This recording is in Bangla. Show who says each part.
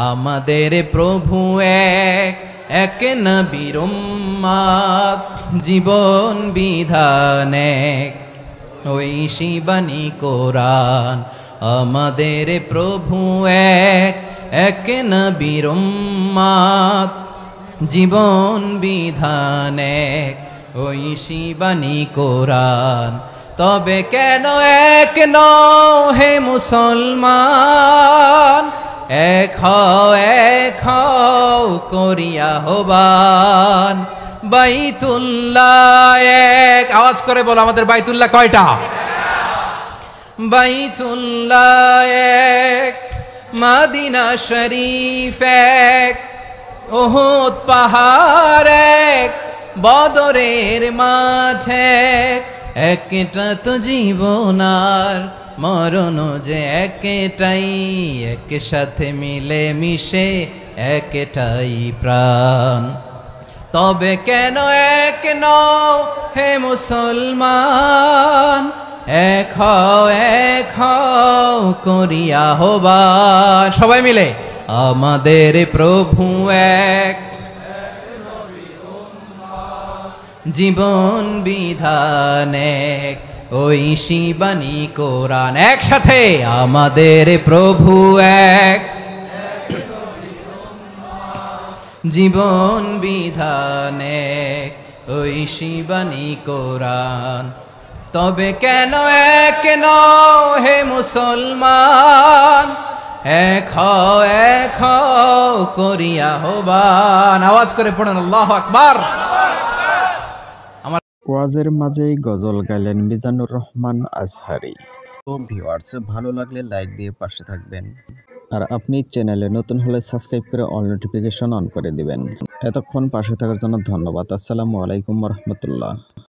Speaker 1: আমাদের প্রভু এক, এক নবীর উম্মত, জীবন বিধান এক, ঐশী বাণী কোরআন। আমাদের প্রভু এক, এক নবীর উম্মত, জীবন বিধান এক, ঐশী বাণী কোরআন। তবে কেন এক নও হে মুসলমান, এক হও করিয়া আহ্বান। বাইতুল্লাহ এক, আওয়াজ করে বলো আমাদের বাইতুল্লাহ কয়টা? বাইতুল্লাহ এক, মদিনা শরীফ এক, উহুদ পাহাড় এক, বদরের মাঠ এক। একটা তো জীবন আর মরণ যে একটাই, একসাথে মিলে মিশে একটাই প্রাণ। তবে কেন এক নও হে মুসলমান, এক হও করিয়া আহ্বান। সবাই মিলে আমাদের প্রভু এক, জীবন বিধান এক, ঐশী বাণী কোরআন। একসাথে আমাদের প্রভু এক, জীবন বিধান এক, ঐশী বাণী কোরআন। তবে কেন এক নও হে মুসলমান, এক হও করিয়া আহ্বান। আওয়াজ করে পড়ুন আল্লাহু আকবার।
Speaker 2: ওয়াজের মাঝেই গজল গাইলেন মিজানুর রহমান আজহারি। তো ভিউয়ার্স, ভালো লাগলে লাইক দিয়ে পাশে থাকবেন, আর আপনি চ্যানেলে নতুন হলে সাবস্ক্রাইব করে অল নোটিফিকেশন অন করে দিবেন। এতক্ষণ পাশে থাকার জন্য ধন্যবাদ। আসসালামু আলাইকুম রহমতুল্লাহ।